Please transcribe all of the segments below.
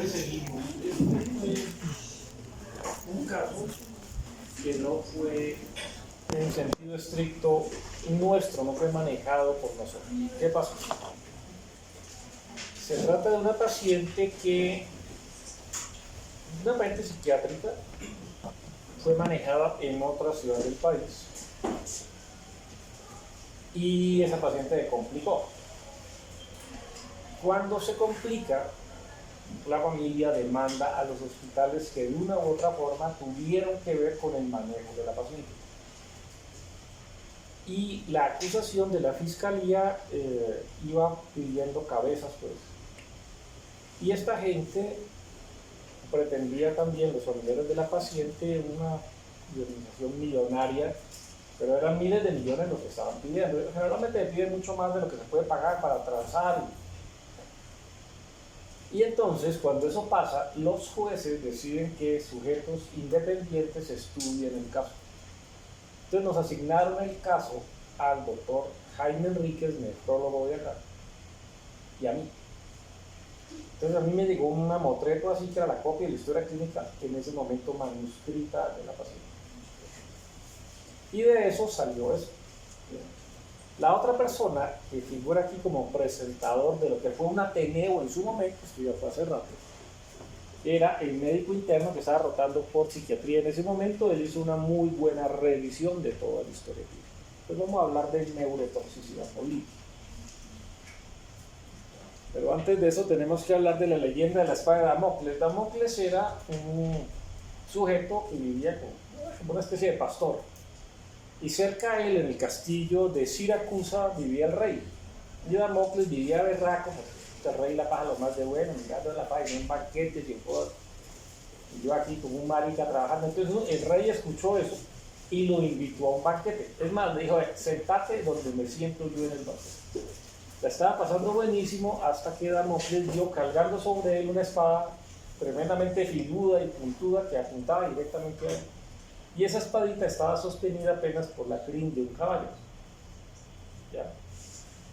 Entonces seguimos. Un caso que no fue en sentido estricto nuestro, no fue manejado por nosotros. ¿Qué pasó? Se trata de una paciente que, una paciente psiquiátrica, fue manejada en otra ciudad del país y esa paciente se complicó. Cuando se complica, la familia demanda a los hospitales que de una u otra forma tuvieron que ver con el manejo de la paciente. Y la acusación de la fiscalía iba pidiendo cabezas, pues. Y esta gente pretendía también, los familiares de la paciente, una indemnización millonaria, pero eran miles de millones lo que estaban pidiendo. Generalmente piden mucho más de lo que se puede pagar para transar. Y entonces, cuando eso pasa, los jueces deciden que sujetos independientes estudien el caso. Entonces nos asignaron el caso al doctor Jaime Enríquez, nefrólogo de acá, y a mí. Entonces a mí me llegó una motreto así que era la copia de la historia clínica en ese momento manuscrita de la paciente. Y de eso salió eso. La otra persona que figura aquí como presentador de lo que fue un Ateneo en su momento, esto ya fue hace rato, era el médico interno que estaba rotando por psiquiatría en ese momento. Él hizo una muy buena revisión de toda la historia clínica. Entonces vamos a hablar de neurotoxicidad política. Pero antes de eso tenemos que hablar de la leyenda de la espada de Damocles. Damocles era un sujeto que vivía como una especie de pastor. Y cerca a él, en el castillo de Siracusa, vivía el rey. Y Damocles vivía berraco, porque el rey la paja lo más de bueno, mirando la paja en un banquete, y yo aquí como un marica trabajando. Entonces el rey escuchó eso y lo invitó a un banquete. Es más, le dijo, sentate donde me siento yo en el banquete. La estaba pasando buenísimo hasta que Damocles vio cargando sobre él una espada tremendamente filuda y puntuda que apuntaba directamente a él. Y esa espadita estaba sostenida apenas por la crin de un caballo. ¿Ya?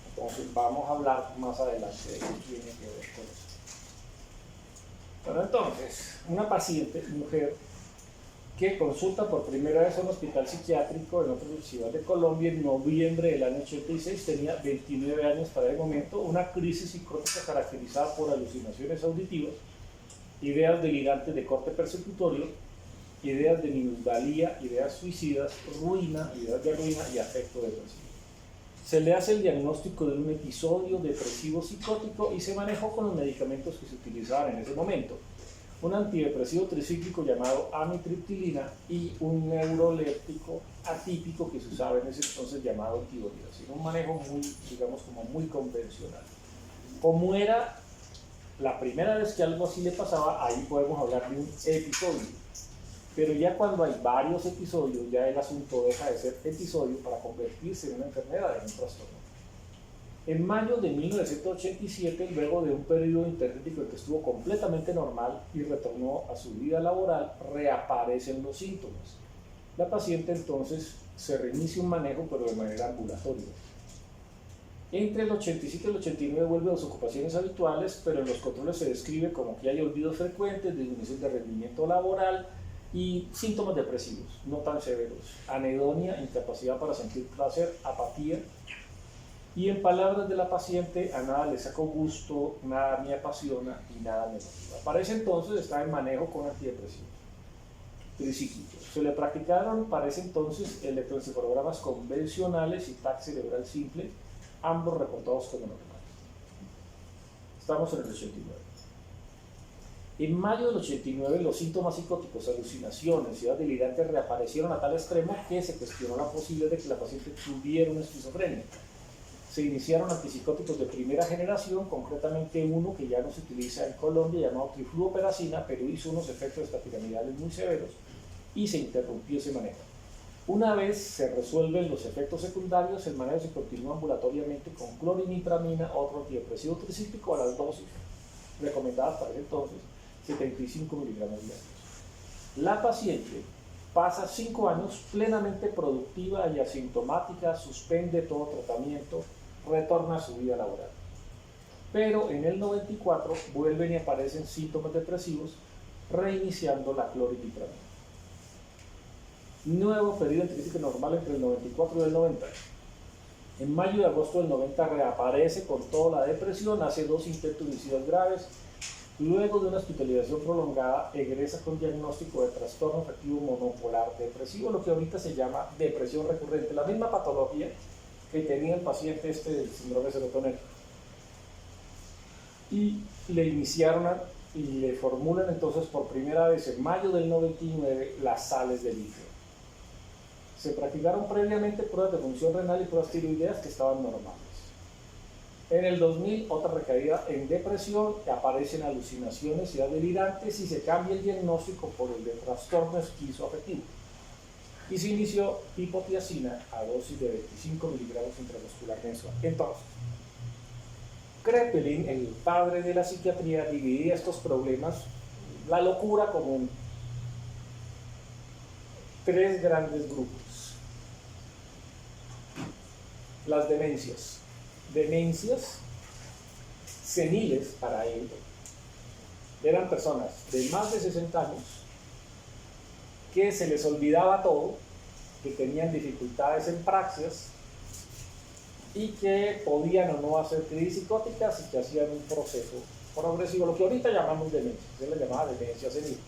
Entonces vamos a hablar más adelante de qué tiene que ver con eso. Bueno, entonces, una paciente, mujer, que consulta por primera vez a un hospital psiquiátrico en otra ciudad de Colombia en noviembre del año 86, tenía 29 años para el momento, una crisis psicótica caracterizada por alucinaciones auditivas, ideas delirantes de corte persecutorio, ideas de minusvalía, ideas suicidas, ideas de ruina y afecto depresivo. Se le hace el diagnóstico de un episodio depresivo psicótico y se manejó con los medicamentos que se utilizaban en ese momento. Un antidepresivo tricíclico llamado amitriptilina y un neuroléptico atípico que se usaba en ese entonces llamado tiroidina. Un manejo muy, digamos, como muy convencional. Como era la primera vez que algo así le pasaba, ahí podemos hablar de un episodio. Pero ya cuando hay varios episodios, ya el asunto deja de ser episodio para convertirse en una enfermedad, en un trastorno. En mayo de 1987, luego de un periodo intermédico que estuvo completamente normal y retornó a su vida laboral, reaparecen los síntomas. La paciente entonces se reinicia un manejo, pero de manera ambulatoria. Entre el 87 y el 89 vuelve a sus ocupaciones habituales, pero en los controles se describe como que hay olvidos frecuentes, disminución de rendimiento laboral y síntomas depresivos, no tan severos, anedonia, incapacidad para sentir placer, apatía. Y en palabras de la paciente, a nada le saco gusto, nada me apasiona y nada me motiva. Para ese entonces estaba en manejo con antidepresivos tricíclicos. Se le practicaron para ese entonces electroencefalogramas convencionales y TAC cerebral simple, ambos reportados como normales. Estamos en el 89. En mayo del 89 los síntomas psicóticos, alucinaciones, ideas delirantes reaparecieron a tal extremo que se cuestionó la posibilidad de que la paciente tuviera una esquizofrenia. Se iniciaron antipsicóticos de primera generación, concretamente uno que ya no se utiliza en Colombia llamado trifluoperacina, pero hizo unos efectos extrapiramidales muy severos y se interrumpió ese manejo. Una vez se resuelven los efectos secundarios, el manejo se continúa ambulatoriamente con clorinipramina, otro antidepresivo tricíclico a las dosis recomendadas para ese entonces, 75 miligramos diarios. La paciente pasa 5 años plenamente productiva y asintomática, suspende todo tratamiento, retorna a su vida laboral. Pero en el 94 vuelven y aparecen síntomas depresivos, reiniciando la cloripipramida. Nuevo periodo anticrítico normal entre el 94 y el 90. En mayo y agosto del 90 reaparece con toda la depresión, hace 2 intentos suicidas graves. Luego de una hospitalización prolongada, egresa con diagnóstico de trastorno afectivo monopolar depresivo, lo que ahorita se llama depresión recurrente, la misma patología que tenía el paciente del síndrome serotonérgico. Y le iniciaron y le formulan entonces por primera vez en mayo del 99 las sales de litio. Se practicaron previamente pruebas de función renal y pruebas tiroideas que estaban normales. En el 2000, otra recaída en depresión, aparecen alucinaciones, ideas delirantes y se cambia el diagnóstico por el de trastorno esquizoafectivo. Y se inició hipotiazina a dosis de 25 miligramos intramuscular mensual. Entonces, Kraepelin, el padre de la psiquiatría, dividía estos problemas, la locura, como en 3 grandes grupos. Las demencias seniles para él, eran personas de más de 60 años que se les olvidaba todo, que tenían dificultades en praxias y que podían o no hacer crisis psicóticas y que hacían un proceso progresivo, lo que ahorita llamamos demencia, se le llamaba demencia senil.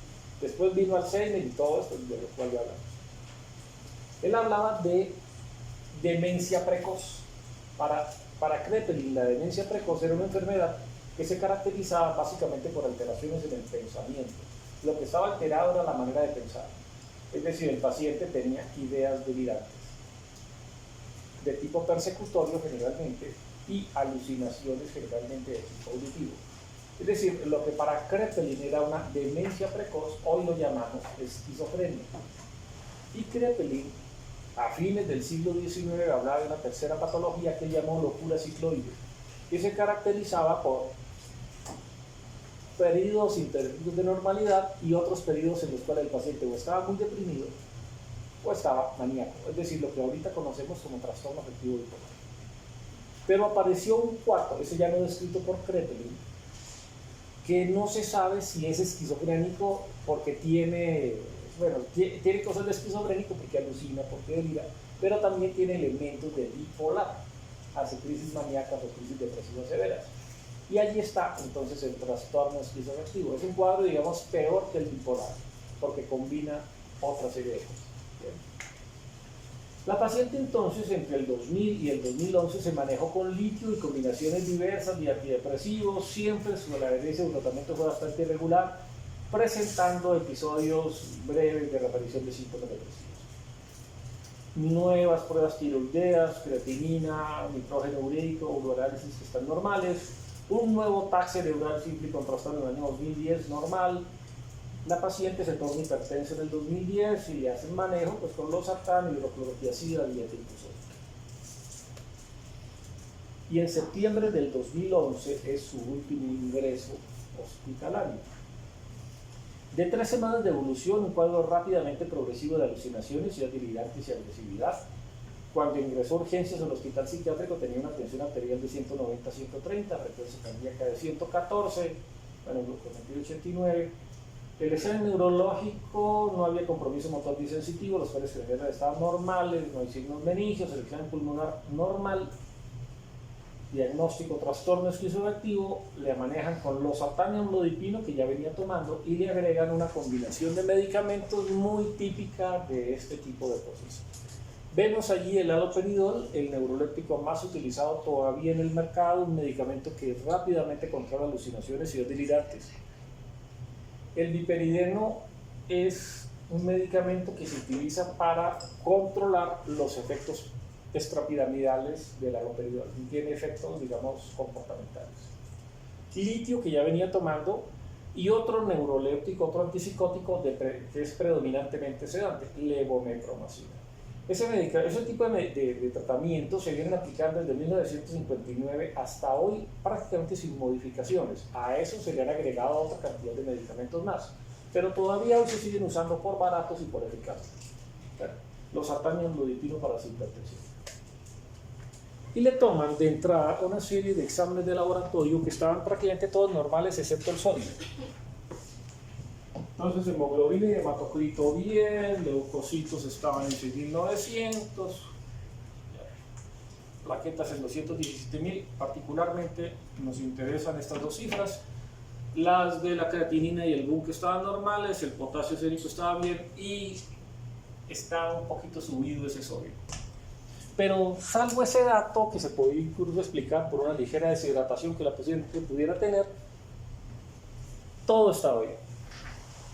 Después vino Alzheimer y todo esto de lo cual ya hablamos. Él hablaba de demencia precoz. Para Kraepelin, la demencia precoz era una enfermedad que se caracterizaba básicamente por alteraciones en el pensamiento. Lo que estaba alterado era la manera de pensar. Es decir, el paciente tenía ideas delirantes, de tipo persecutorio generalmente, y alucinaciones generalmente de tipo auditivo. Es decir, lo que para Kraepelin era una demencia precoz, hoy lo llamamos esquizofrenia. Y Kraepelin, a fines del siglo XIX, hablaba de una tercera patología que llamó locura cicloide, que se caracterizaba por periodos interrumpidos de normalidad y otros periodos en los cuales el paciente o estaba muy deprimido o estaba maníaco, es decir, lo que ahorita conocemos como trastorno afectivo bipolar. Pero apareció un cuarto, ese ya no descrito por Kraepelin, que no se sabe si es esquizofrénico porque tiene cosas de esquizofrénico, porque alucina, porque delira, pero también tiene elementos de bipolar, hace crisis maníacas o crisis depresivas severas. Y allí está entonces el trastorno esquizoafectivo. Es un cuadro, digamos, peor que el bipolar, porque combina otra serie de cosas. ¿Bien? La paciente entonces entre el 2000 y el 2011 se manejó con litio y combinaciones diversas de antidepresivos, siempre su adherencia al tratamiento fue bastante irregular, presentando episodios breves de reaparición de síntomas depresivos. Nuevas pruebas tiroideas, creatinina, nitrógeno ureico, uroanálisis que están normales, un nuevo TAC cerebral simple contrastado en el año 2010 normal. La paciente se torna hipertensa en el 2010 y le hacen manejo pues, con losartán, hidroclorotiazida, dieta infusórica. Y en septiembre del 2011 es su último ingreso hospitalario. De 3 semanas de evolución, un cuadro rápidamente progresivo de alucinaciones, ideas delirantes y agresividad. Cuando ingresó a urgencias al hospital psiquiátrico tenía una tensión arterial de 190 a 130, frecuencia cardíaca de 114, glucometría 89. El examen neurológico no había compromiso motor disensitivo, los pares cerebrales estaban normales, no hay signos meningios, el examen pulmonar normal. Diagnóstico trastorno esquizoafectivo, le manejan con losartán y amlodipino que ya venía tomando y le agregan una combinación de medicamentos muy típica de este tipo de cosas. Vemos allí el haloperidol, el neuroléptico más utilizado todavía en el mercado, un medicamento que rápidamente controla alucinaciones y ideas delirantes. El biperideno es un medicamento que se utiliza para controlar los efectos extrapiramidales del haloperidol y tiene efectos, digamos, comportamentales. Litio, que ya venía tomando, y otro neuroléptico, otro antipsicótico que es predominantemente sedante, levomepromacina. Ese tipo de tratamientos se vienen aplicando desde 1959 hasta hoy prácticamente sin modificaciones. A eso se le han agregado otra cantidad de medicamentos más, pero todavía hoy se siguen usando por baratos y por eficacia. Losartán y amlodipino para la hipertensión. y le toman de entrada una serie de exámenes de laboratorio que estaban prácticamente todos normales excepto el sodio. Entonces hemoglobina y hematocrito bien, leucocitos estaban en 6.900, plaquetas en 217.000. Particularmente nos interesan estas dos cifras, las de la creatinina y el BUN que estaban normales, el potasio sérico estaba bien y estaba un poquito subido ese sodio. Pero salvo ese dato que se podía incluso explicar por una ligera deshidratación que la paciente pudiera tener, todo estaba bien.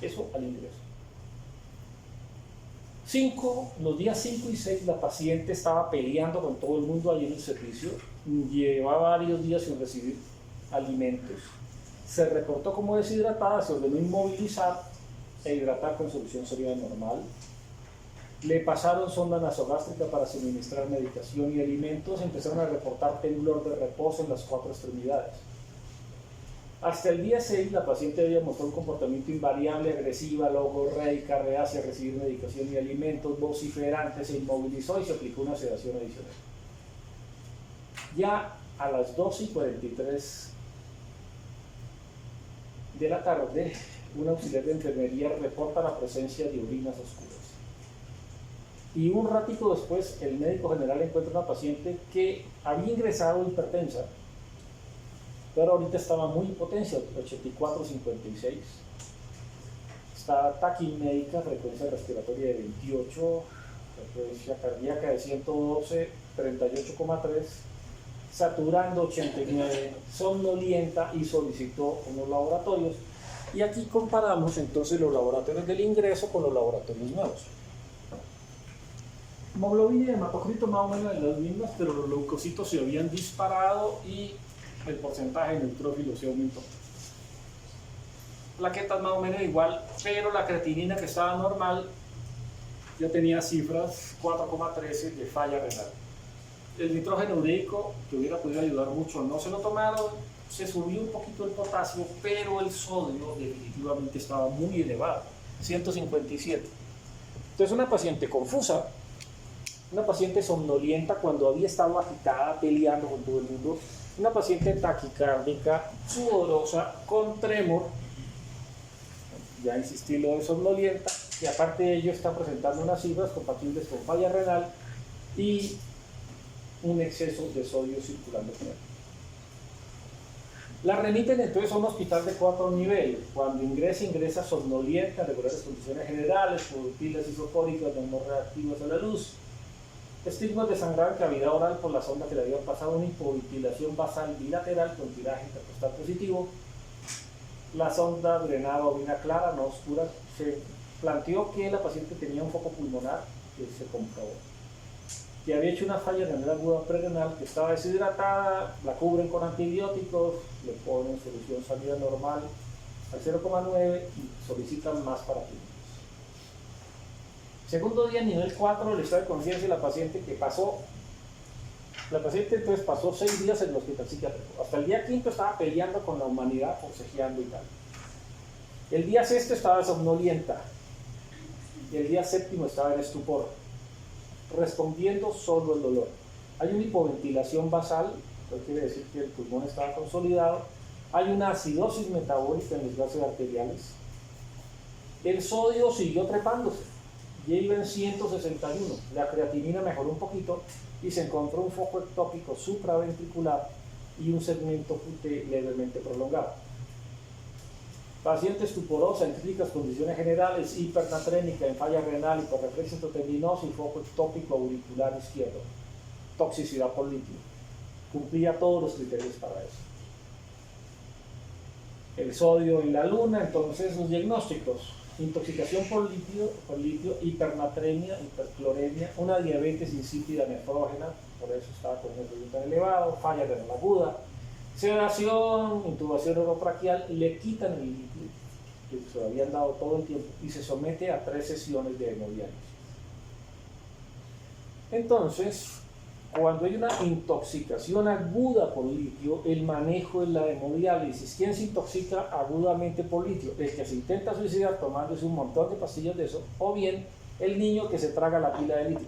Eso al ingreso. Los días 5 y 6 la paciente estaba peleando con todo el mundo allí en el servicio, llevaba varios días sin recibir alimentos, se reportó como deshidratada, se ordenó inmovilizar e hidratar con solución sólida normal. Le pasaron sonda nasogástrica para suministrar medicación y alimentos, empezaron a reportar temblor de reposo en las 4 extremidades. Hasta el día 6 la paciente había mostrado un comportamiento invariable, agresiva, logorreica, reacia a recibir medicación y alimentos, vociferante, se inmovilizó y se aplicó una sedación adicional. Ya a las 12:43 de la tarde, un auxiliar de enfermería reporta la presencia de orinas oscuras. Y un ratito después, el médico general encuentra una paciente que había ingresado hipertensa, pero ahorita estaba muy hipotensa, 84-56. Está taquimédica, frecuencia respiratoria de 28, frecuencia cardíaca de 112, 38,3, saturando 89, somnolienta y solicitó unos laboratorios. Y aquí comparamos entonces los laboratorios del ingreso con los laboratorios nuevos. Hemoglobina y hematocrito más o menos en las mismas, pero los leucocitos se habían disparado y el porcentaje de neutrófilos se aumentó. Plaquetas más o menos igual, pero la creatinina que estaba normal ya tenía cifras 4,13 de falla renal. El nitrógeno ureico, que hubiera podido ayudar mucho, no se lo tomaron, se subió un poquito el potasio, pero el sodio definitivamente estaba muy elevado, 157. Entonces una paciente confusa, una paciente somnolienta cuando había estado agitada, peleando con todo el mundo, una paciente taquicárdica, sudorosa, con tremor, ya insistí lo de somnolienta, y aparte de ello está presentando unas cifras compatibles con falla renal y un exceso de sodio circulando por él. La remiten entonces a un hospital de 4 niveles. Cuando ingresa somnolienta, en regulares condiciones generales, por pilas isofóricas no reactivas a la luz, estigmas de sangrado en cavidad oral por la sonda que le había pasado, una hipoventilación basal bilateral con tiraje intercostal positivo. La sonda drenaba orina clara, no oscura. Se planteó que la paciente tenía un foco pulmonar, que se comprobó. Que había hecho una falla renal aguda prerenal, que estaba deshidratada, la cubren con antibióticos, le ponen solución salida normal al 0,9 y solicitan más para clínicos. Segundo día, nivel 4, el estado de conciencia de la paciente que pasó. La paciente entonces pasó 6 días en el hospital psiquiátrico. Hasta el día 5 estaba peleando con la humanidad, forcejeando y tal. El día 6 estaba somnolienta. Y el día 7 estaba en estupor, respondiendo solo el dolor. Hay una hipoventilación basal, lo que quiere decir que el pulmón estaba consolidado. Hay una acidosis metabólica en los vasos arteriales. El sodio siguió trepándose. Ya iba en 161. La creatinina mejoró un poquito y se encontró un foco ectópico supraventricular y un segmento QT levemente prolongado. Paciente estuporosa en críticas condiciones generales, hipernatrémica en falla renal, hiperreflexia tendinosa y foco ectópico auricular izquierdo. Toxicidad por litio. Cumplía todos los criterios para eso. El sodio en la luna, entonces los diagnósticos: intoxicación por litio, hipernatremia, hipercloremia, una diabetes insípida nefrógena, por eso estaba con un nivel tan elevado, falla renal aguda, sedación, intubación orotraqueal, le quitan el líquido que se lo habían dado todo el tiempo y se somete a 3 sesiones de hemodiálisis. Entonces, cuando hay una intoxicación aguda por litio, el manejo es la hemodiálisis. ¿Quién se intoxica agudamente por litio? El que se intenta suicidar tomándose un montón de pastillas de eso, o bien el niño que se traga la pila de litio.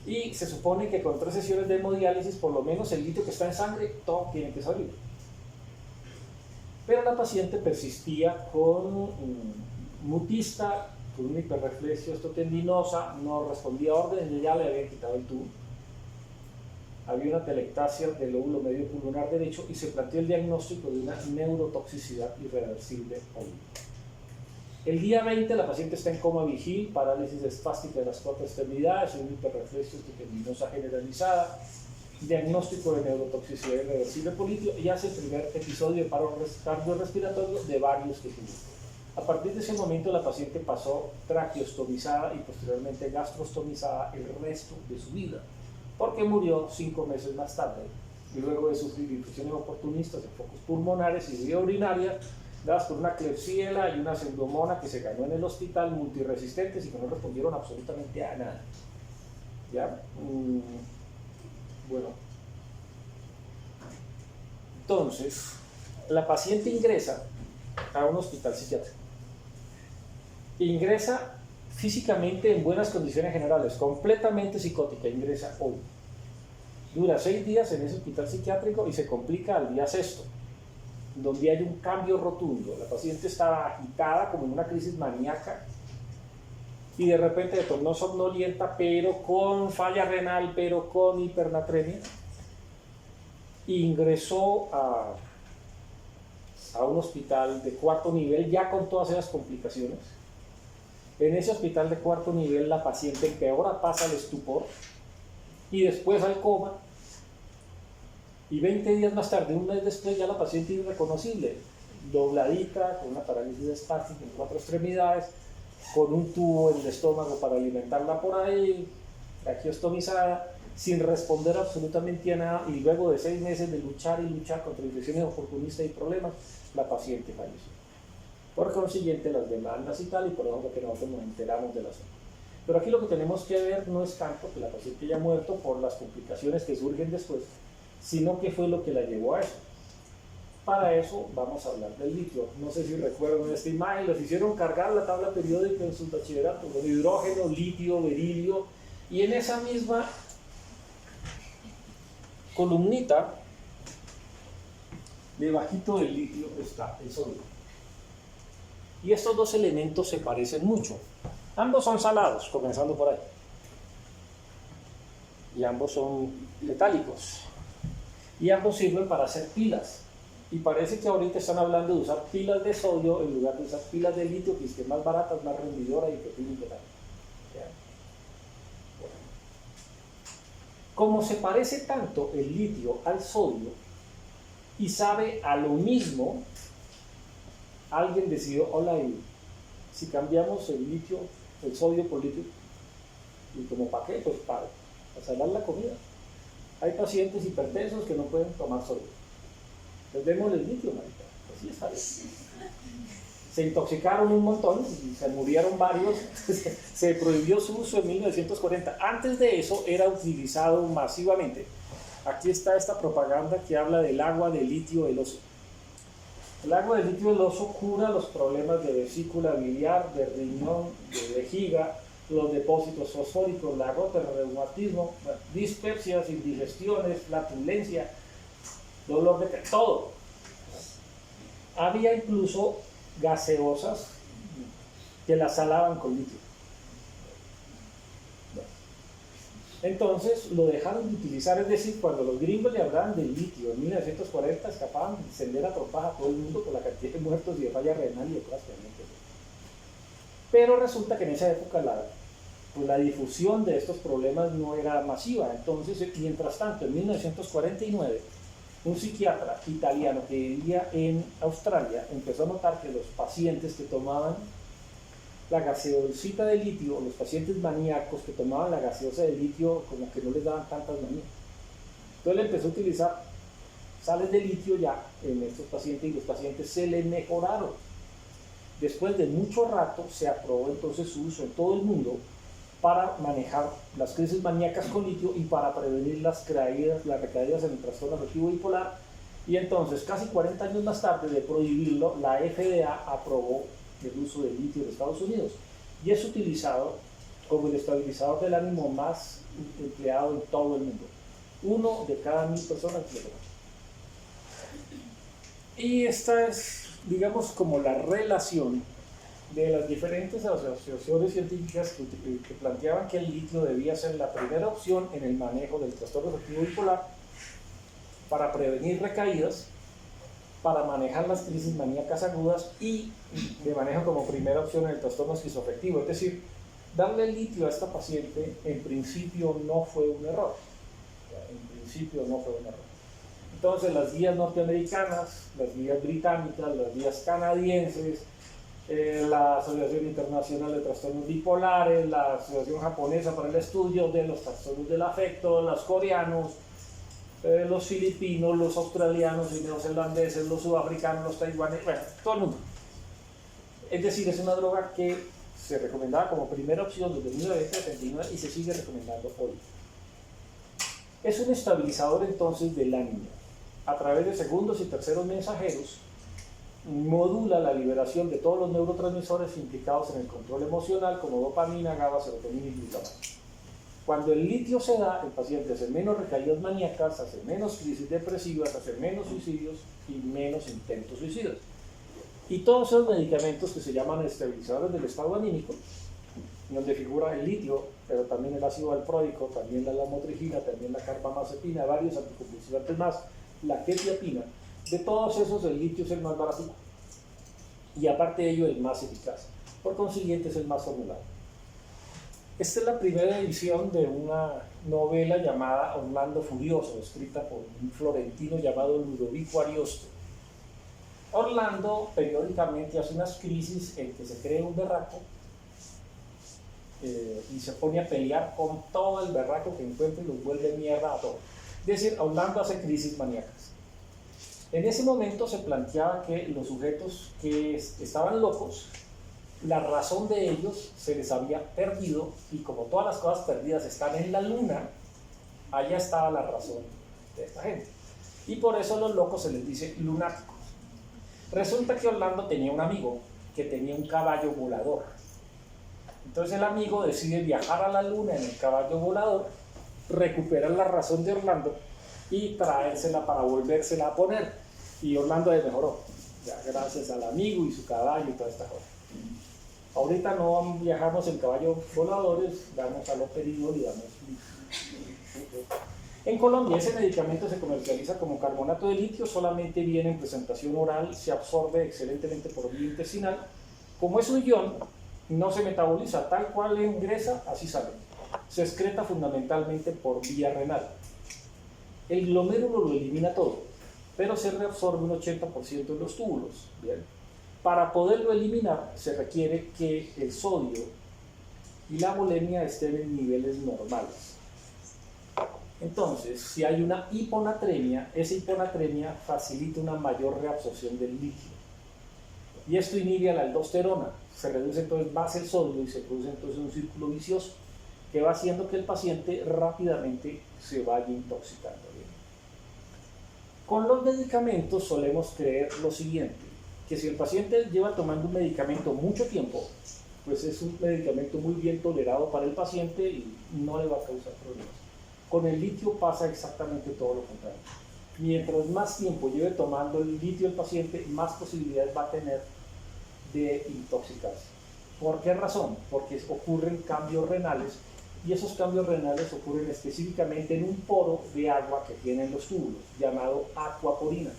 Y se supone que con 3 sesiones de hemodiálisis, por lo menos el litio que está en sangre, todo tiene que salir. Pero la paciente persistía con mutista, con una hiperreflexia osteotendinosa, no respondía a órdenes, ya le habían quitado el tubo. Había una telectasia del lóbulo medio pulmonar derecho y se planteó el diagnóstico de una neurotoxicidad irreversible al litio. El día 20 la paciente está en coma vigil, parálisis espástica de las 4 extremidades, una hiperreflexia osteotendinosa generalizada, diagnóstico de neurotoxicidad irreversible por litio y hace el primer episodio de paro cardiorrespiratorio de varios que tuvo. A partir de ese momento la paciente pasó traqueostomizada y posteriormente gastrostomizada el resto de su vida, porque murió 5 meses más tarde y luego de sufrir infusiones oportunistas de focos pulmonares y vía urinaria dadas por una Klebsiella y una pseudomona que se ganó en el hospital, multiresistentes y que no respondieron absolutamente a nada. ¿Ya? Bueno, entonces la paciente ingresa a un hospital psiquiátrico. Ingresa físicamente en buenas condiciones generales, completamente psicótica, ingresa hoy. Dura 6 días en ese hospital psiquiátrico y se complica al día 6º, donde hay un cambio rotundo. La paciente estaba agitada como en una crisis maníaca y de repente se tornó somnolienta, pero con falla renal, pero con hipernatremia. Ingresó a un hospital de 4º nivel ya con todas esas complicaciones. En ese hospital de 4º nivel la paciente empeora, pasa al estupor y después al coma. Y 20 días más tarde, un mes después, ya la paciente irreconocible, dobladita, con una parálisis espástica en 4 extremidades, con un tubo en el estómago para alimentarla por ahí, traqueostomizada, sin responder absolutamente a nada, y luego de 6 meses de luchar y luchar contra infecciones oportunistas y problemas, la paciente falleció. Por consiguiente, las demandas y tal, y por eso es que nosotros nos enteramos del asunto. Pero aquí lo que tenemos que ver no es tanto que la paciente haya muerto por las complicaciones que surgen después, sino qué fue lo que la llevó a eso. Para eso vamos a hablar del litio. No sé si recuerdan esta imagen, les hicieron cargar la tabla periódica en su bachillerato, con hidrógeno, litio, berilio, y en esa misma columnita, debajito del litio está el sodio. Y estos dos elementos se parecen mucho. Ambos son salados, comenzando por ahí. Y ambos son metálicos. Y ambos sirven para hacer pilas. Y parece que ahorita están hablando de usar pilas de sodio en lugar de usar pilas de litio, que es más baratas, más rendidoras y que tienen que dar. Bueno. Como se parece tanto el litio al sodio y sabe a lo mismo, alguien decidió, hola, y si cambiamos el litio, el sodio por litio, y como para qué, pues para salar la comida. Hay pacientes hipertensos que no pueden tomar sodio. Les demos el litio, marica. Así está bien. Se intoxicaron un montón y se murieron varios. Se prohibió su uso en 1940. Antes de eso era utilizado masivamente. Aquí está esta propaganda que habla del agua de litio del oso. El agua de litio del oso cura los problemas de vesícula biliar, de riñón, de vejiga, los depósitos fosfóricos, la gota, el reumatismo, dispepsias, indigestiones, flatulencia, dolor de cabeza, todo. Había incluso gaseosas que las salaban con litio. Entonces lo dejaron de utilizar, es decir, cuando los gringos le hablaban del litio en 1940, escapaban de encender a trompadas a todo el mundo por la cantidad de muertos y de falla renal y de cosas que habían que hacer. Pero resulta que en esa época la difusión de estos problemas no era masiva. Entonces, mientras tanto, en 1949, un psiquiatra italiano que vivía en Australia empezó a notar que los pacientes que tomaban la gaseosita de litio, los pacientes maníacos que tomaban la gaseosa de litio, como que no les daban tantas manías. Entonces le empezó a utilizar sales de litio ya en estos pacientes y los pacientes se le mejoraron. Después de mucho rato se aprobó entonces su uso en todo el mundo para manejar las crisis maníacas con litio y para prevenir las recaídas en el trastorno afectivo bipolar. Y entonces, casi 40 años más tarde de prohibirlo, la FDA aprobó el uso del litio en Estados Unidos y es utilizado como el estabilizador del ánimo más empleado en todo el mundo. 1 de cada 1000 personas lo logra. Y esta es, digamos, como la relación de las diferentes asociaciones científicas que planteaban que el litio debía ser la primera opción en el manejo del trastorno afectivo bipolar para prevenir recaídas, para manejar las crisis maníacas agudas y de manejo como primera opción en el trastorno esquizoafectivo. Es decir, darle el litio a esta paciente en principio no fue un error. En principio no fue un error. Entonces las guías norteamericanas, las guías británicas, las guías canadienses, la Asociación Internacional de Trastornos Bipolares, la Asociación Japonesa para el Estudio de los Trastornos del Afecto, los coreanos, los filipinos, los australianos y neozelandeses, los sudafricanos, los taiwaneses, bueno, todo el mundo. Es decir, es una droga que se recomendaba como primera opción desde 1979 y se sigue recomendando hoy. Es un estabilizador entonces del ánimo. A través de segundos y terceros mensajeros, modula la liberación de todos los neurotransmisores implicados en el control emocional, como dopamina, GABA, serotonina y glutamato. Cuando el litio se da, el paciente hace menos recaídas maníacas, hace menos crisis depresivas, hace menos suicidios y menos intentos suicidas. Y todos esos medicamentos que se llaman estabilizadores del estado anímico, donde figura el litio, pero también el ácido valproico, también la lamotrigina, también la carbamazepina, varios anticonvulsivantes más, la quetiapina, de todos esos el litio es el más barato y aparte de ello el más eficaz, por consiguiente es el más formulado. Esta es la primera edición de una novela llamada Orlando Furioso, escrita por un florentino llamado Ludovico Ariosto. Orlando periódicamente hace unas crisis en que se cree un berraco y se pone a pelear con todo el berraco que encuentra y los vuelve mierda a todos. Es decir, Orlando hace crisis maníacas. En ese momento se planteaba que los sujetos que estaban locos, la razón de ellos se les había perdido y como todas las cosas perdidas están en la luna, allá estaba la razón de esta gente. Y por eso a los locos se les dice lunáticos. Resulta que Orlando tenía un amigo que tenía un caballo volador. Entonces el amigo decide viajar a la luna en el caballo volador, recuperar la razón de Orlando y traérsela para volvérsela a poner. Y Orlando mejoró, ya gracias al amigo y su caballo y toda esta cosa. Ahorita no viajamos en caballos voladores, damos aloperidol y damos... En Colombia ese medicamento se comercializa como carbonato de litio, solamente viene en presentación oral, se absorbe excelentemente por vía intestinal. Como es un ion, no se metaboliza, tal cual ingresa, así sale. Se excreta fundamentalmente por vía renal. El glomérulo lo elimina todo, pero se reabsorbe un 80% en los túbulos. Bien. Para poderlo eliminar se requiere que el sodio y la bulimia estén en niveles normales. Entonces, si hay una hiponatremia, esa hiponatremia facilita una mayor reabsorción del litio. Y esto inhibe a la aldosterona. Se reduce entonces más el sodio y se produce entonces un círculo vicioso que va haciendo que el paciente rápidamente se vaya intoxicando. Bien. Con los medicamentos solemos creer lo siguiente, que si el paciente lleva tomando un medicamento mucho tiempo, pues es un medicamento muy bien tolerado para el paciente y no le va a causar problemas. Con el litio pasa exactamente todo lo contrario. Mientras más tiempo lleve tomando el litio el paciente, más posibilidades va a tener de intoxicarse. ¿Por qué razón? Porque ocurren cambios renales y esos cambios renales ocurren específicamente en un poro de agua que tienen los túbulos, llamado aquaporina.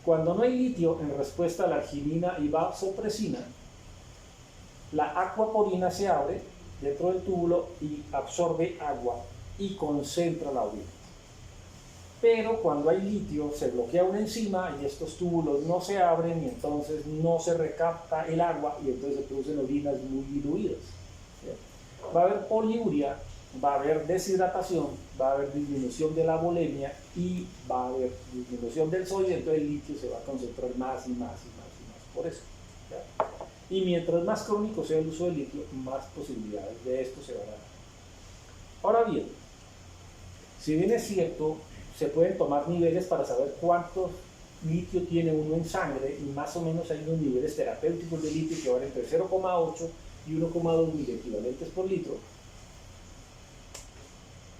Cuando no hay litio en respuesta a la arginina y vasopresina, la aquaporina se abre dentro del túbulo y absorbe agua y concentra la orina. Pero cuando hay litio se bloquea una enzima y estos túbulos no se abren y entonces no se recapta el agua y entonces se producen orinas muy diluidas. Va a haber poliuria, va a haber deshidratación, va a haber disminución de la bulimia y va a haber disminución del sodio, entonces el litio se va a concentrar más y más y más y más por eso. ¿Ya? Y mientras más crónico sea el uso del litio, más posibilidades de esto se van a dar. Ahora bien, si bien es cierto, se pueden tomar niveles para saber cuánto litio tiene uno en sangre y más o menos hay unos niveles terapéuticos de litio que van entre 0,8 y 1,2 miliequivalentes por litro.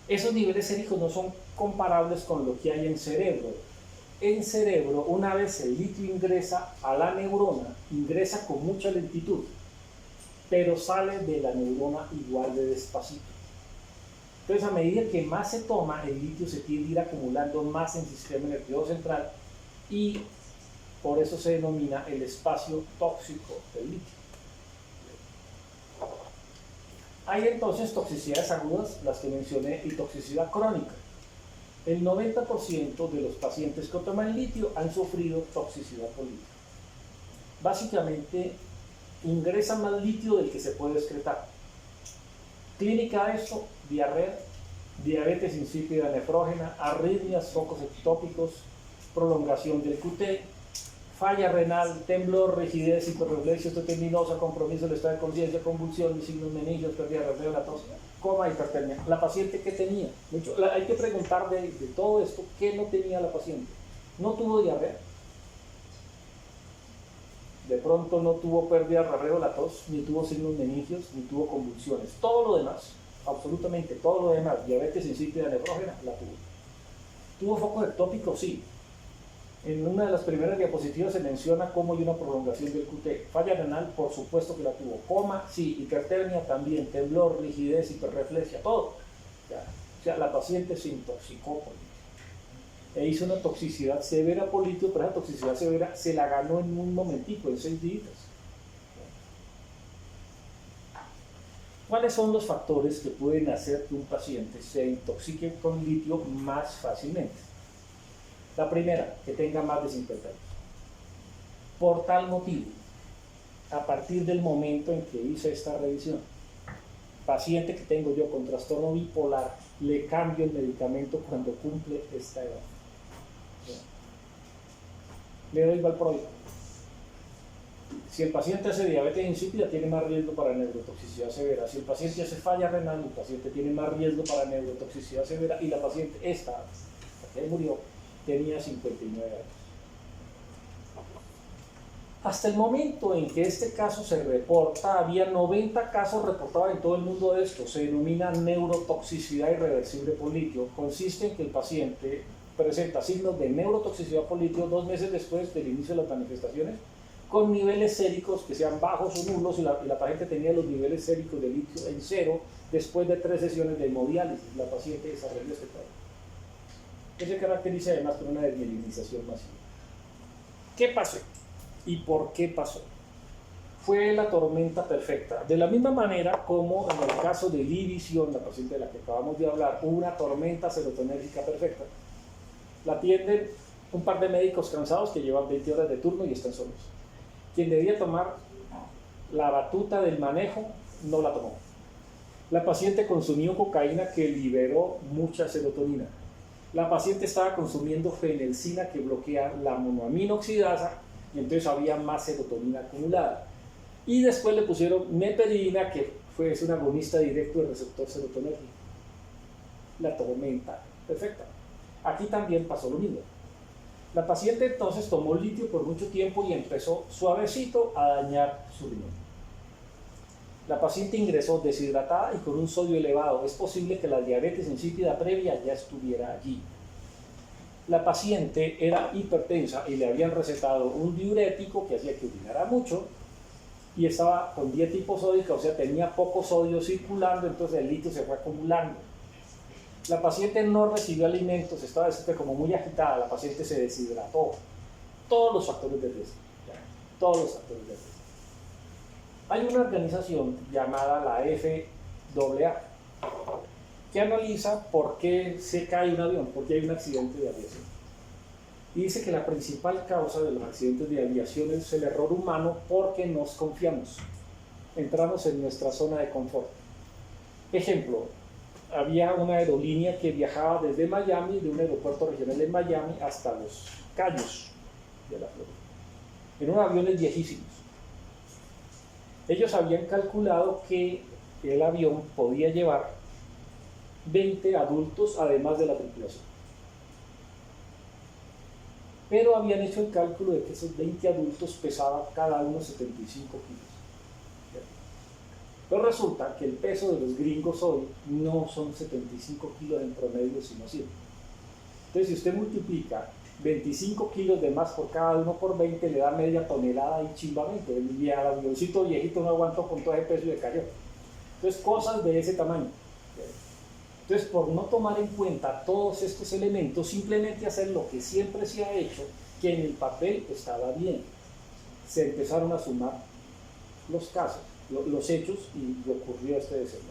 Esos niveles séricos no son comparables con lo que hay en cerebro. En cerebro, una vez el litio ingresa a la neurona, ingresa con mucha lentitud, pero sale de la neurona igual de despacito. Entonces, a medida que más se toma, el litio se tiende a ir acumulando más en el sistema nervioso central y por eso se denomina el espacio tóxico del litio. Hay entonces toxicidades agudas, las que mencioné, y toxicidad crónica. El 90% de los pacientes que toman litio han sufrido toxicidad por litio. Básicamente, ingresa más litio del que se puede excretar. Clínica de esto: diarrea, diabetes insípida nefrógena, arritmias, focos ectópicos, prolongación del QT, falla renal, temblor, rigidez, hiperreflexia osteoteminosa, compromiso del estado de conciencia, convulsiones, signos meningios, pérdida de reflejo, la tos, coma, hipertermia. ¿La paciente qué tenía? Hay que preguntar de todo esto, ¿qué no tenía la paciente? No tuvo diarrea, de pronto no tuvo pérdida de reflejo, la tos, ni tuvo signos meningios, ni tuvo convulsiones. Todo lo demás, absolutamente todo lo demás, diabetes insípida nefrógena, la tuvo. ¿Tuvo focos ectópicos? Sí. En una de las primeras diapositivas se menciona cómo hay una prolongación del QT. Falla renal, por supuesto que la tuvo. Coma, sí. Hipertermia también. Temblor, rigidez, hiperreflexia, todo. O sea, la paciente se intoxicó por litio. E hizo una toxicidad severa por litio, pero esa toxicidad severa se la ganó en un momentico, en 6 días. ¿Cuáles son los factores que pueden hacer que un paciente se intoxique con litio más fácilmente? La primera, que tenga más de 50 años. Por tal motivo, a partir del momento en que hice esta revisión, paciente que tengo yo con trastorno bipolar, le cambio el medicamento cuando cumple esta edad. Le doy valproico. Si el paciente hace diabetes insípida, tiene más riesgo para neurotoxicidad severa. Si el paciente hace falla renal, el paciente tiene más riesgo para neurotoxicidad severa. Y la paciente, esta, que murió, tenía 59 años. Hasta el momento en que este caso se reporta, había 90 casos reportados en todo el mundo de esto. Se denomina neurotoxicidad irreversible por litio. Consiste en que el paciente presenta signos de neurotoxicidad por litio 2 meses después del inicio de las manifestaciones, con niveles séricos que sean bajos o nulos, y la paciente tenía los niveles séricos de litio en 0 después de 3 sesiones de hemodiálisis. La paciente desarrolló este cuadro. Que se caracteriza además por una desmielinización masiva. ¿Qué pasó? ¿Y por qué pasó? Fue la tormenta perfecta. De la misma manera como en el caso de Livision, la paciente de la que acabamos de hablar, hubo una tormenta serotonérgica perfecta. La atienden un par de médicos cansados que llevan 20 horas de turno y están solos. Quien debía tomar la batuta del manejo no la tomó. La paciente consumió cocaína que liberó mucha serotonina. La paciente estaba consumiendo fenelcina que bloquea la monoamina oxidasa y entonces había más serotonina acumulada. Y después le pusieron meperidina, que es un agonista directo del receptor serotonérgico. La tormenta perfecta. Aquí también pasó lo mismo. La paciente entonces tomó litio por mucho tiempo y empezó suavecito a dañar su riñón. La paciente ingresó deshidratada y con un sodio elevado. Es posible que la diabetes insípida previa ya estuviera allí. La paciente era hipertensa y le habían recetado un diurético que hacía que urinara mucho y estaba con dieta hiposódica, o sea, tenía poco sodio circulando, entonces el litio se fue acumulando. La paciente no recibió alimentos, estaba como muy agitada, la paciente se deshidrató. Todos los factores de riesgo. Todos los factores de riesgo. Hay una organización llamada la FAA que analiza por qué se cae un avión, por qué hay un accidente de aviación. Y dice que la principal causa de los accidentes de aviación es el error humano porque nos confiamos. Entramos en nuestra zona de confort. Ejemplo, había una aerolínea que viajaba desde Miami, de un aeropuerto regional en Miami, hasta Los Cayos de la Florida, en unos aviones viejísimos. Ellos habían calculado que el avión podía llevar 20 adultos además de la tripulación. Pero habían hecho el cálculo de que esos 20 adultos pesaban cada uno 75 kilos. Pero resulta que el peso de los gringos hoy no son 75 kilos en promedio, sino 100. Entonces, si usted multiplica 25 kilos de más por cada uno por 20, le da media tonelada y chimbamente. El avioncito viejito no aguantó con todo ese peso y le cayó. Entonces, cosas de ese tamaño. Entonces, por no tomar en cuenta todos estos elementos, simplemente hacer lo que siempre se ha hecho, que en el papel estaba bien. Se empezaron a sumar los casos, los hechos, y ocurrió este desenlace.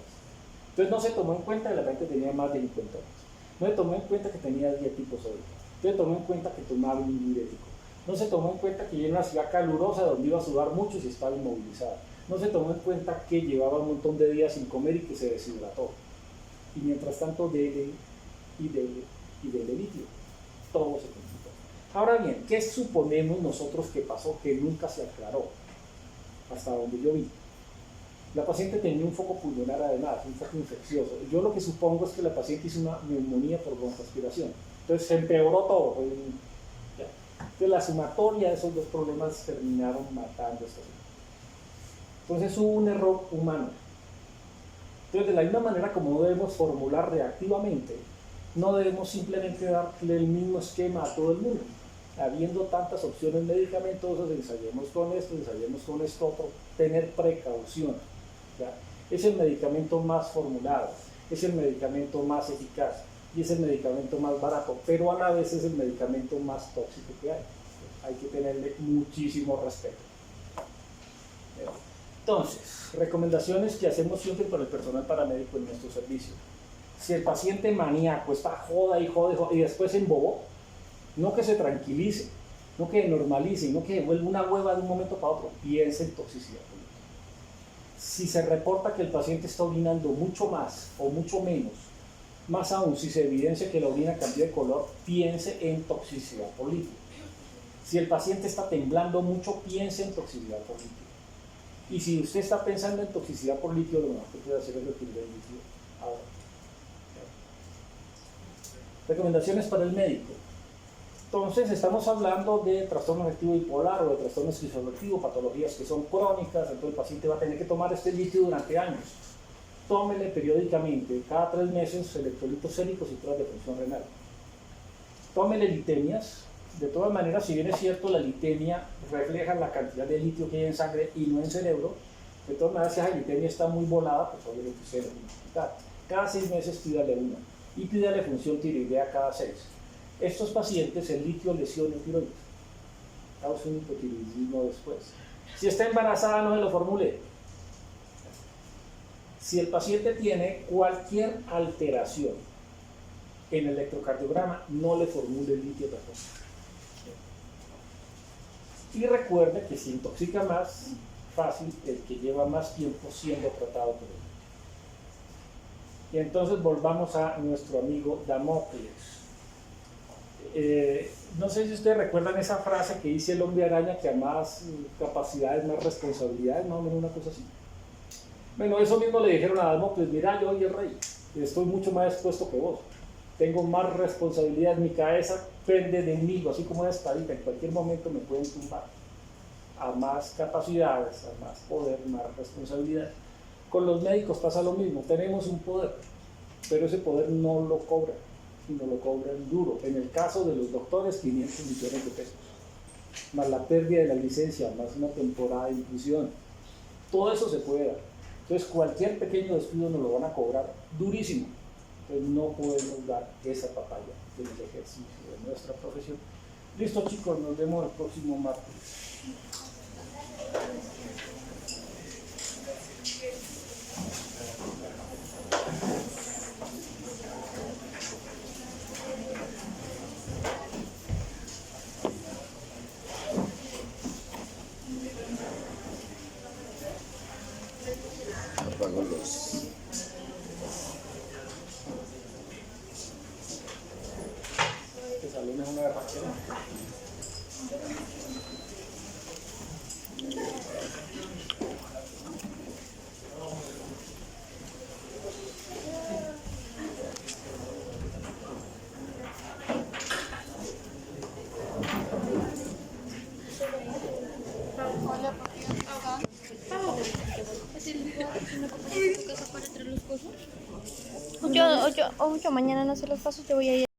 Entonces, no se tomó en cuenta que la gente tenía más de 50 años. No se tomó en cuenta que tenía diabetes sólica. No se tomó en cuenta que tomaba un diurético. No se tomó en cuenta que era una ciudad calurosa donde iba a sudar mucho y se estaba inmovilizada. No se tomó en cuenta que llevaba un montón de días sin comer y que se deshidrató. Y mientras tanto, dele litio. Todo se complicó. Ahora bien, ¿qué suponemos nosotros que pasó que nunca se aclaró? Hasta donde yo vi. La paciente tenía un foco pulmonar además, un foco infeccioso. Yo lo que supongo es que la paciente hizo una neumonía por broncoaspiración. Entonces se empeoró todo. Entonces la sumatoria de esos dos problemas terminaron matando a esta paciente. Entonces hubo un error humano. Entonces, de la misma manera como no debemos formular reactivamente, no debemos simplemente darle el mismo esquema a todo el mundo. Habiendo tantas opciones medicamentosas, ensayemos con esto, ensayemos con esto otro, tener precaución. ¿Ya? Es el medicamento más formulado, es el medicamento más eficaz y es el medicamento más barato, pero a la vez es el medicamento más tóxico que hay. Hay que tenerle muchísimo respeto. Entonces, recomendaciones que hacemos siempre para el personal paramédico en nuestro servicio. Si el paciente maníaco está joda y después se embobó, no que se tranquilice, no que normalice, no que vuelva una hueva de un momento para otro, piense en toxicidad política. Si se reporta que el paciente está orinando mucho más o mucho menos, más aún si se evidencia que la orina cambió de color, piense en toxicidad política. Si el paciente está temblando mucho, piense en toxicidad política. Y si usted está pensando en toxicidad por líquido, lo mejor que puede hacer es retirar el líquido ahora. Recomendaciones para el médico. Entonces, estamos hablando de trastorno afectivo bipolar o de trastorno esquizoafectivo, patologías que son crónicas, entonces el paciente va a tener que tomar este líquido durante años. Tómele periódicamente, cada 3 meses, electrolitos séricos y pruebas de función renal. Tómele litemias. De todas maneras, si bien es cierto, la litemia refleja la cantidad de litio que hay en sangre y no en cerebro, de todas maneras, si esa litemia está muy volada, pues obviamente se debe quitar. Cada 6 meses pídale una y pídale función tiroidea cada 6. Estos pacientes, el litio lesiona el tiroides, causa un hipotiroidismo después. Si está embarazada, no se lo formule. Si el paciente tiene cualquier alteración en el electrocardiograma, no le formule el litio tampoco. Y recuerde que se intoxica más fácil el que lleva más tiempo siendo tratado por él. Y entonces volvamos a nuestro amigo Damocles. No sé si ustedes recuerdan esa frase que dice el hombre araña, que a más capacidades, más responsabilidades, más o menos una cosa así. Bueno, eso mismo le dijeron a Damocles: mira, yo soy el rey, estoy mucho más expuesto que vos. Tengo más responsabilidad, mi cabeza pende de mí, así como una espadita, en cualquier momento me pueden tumbar. A más capacidades, a más poder, más responsabilidad. Con los médicos pasa lo mismo, tenemos un poder, pero ese poder no lo cobran, sino lo cobran duro. En el caso de los doctores, 500 millones de pesos, más la pérdida de la licencia, más una temporada de inclusión. Todo eso se puede dar. Entonces, cualquier pequeño descuido nos lo van a cobrar durísimo. Entonces no podemos dar esa papaya del ejercicio de nuestra profesión. Listo, chicos, nos vemos el próximo martes. Apago los... Este salón es una berraquera. Hola, ¿por qué? mucho. Mañana no se los paso, yo voy a ir.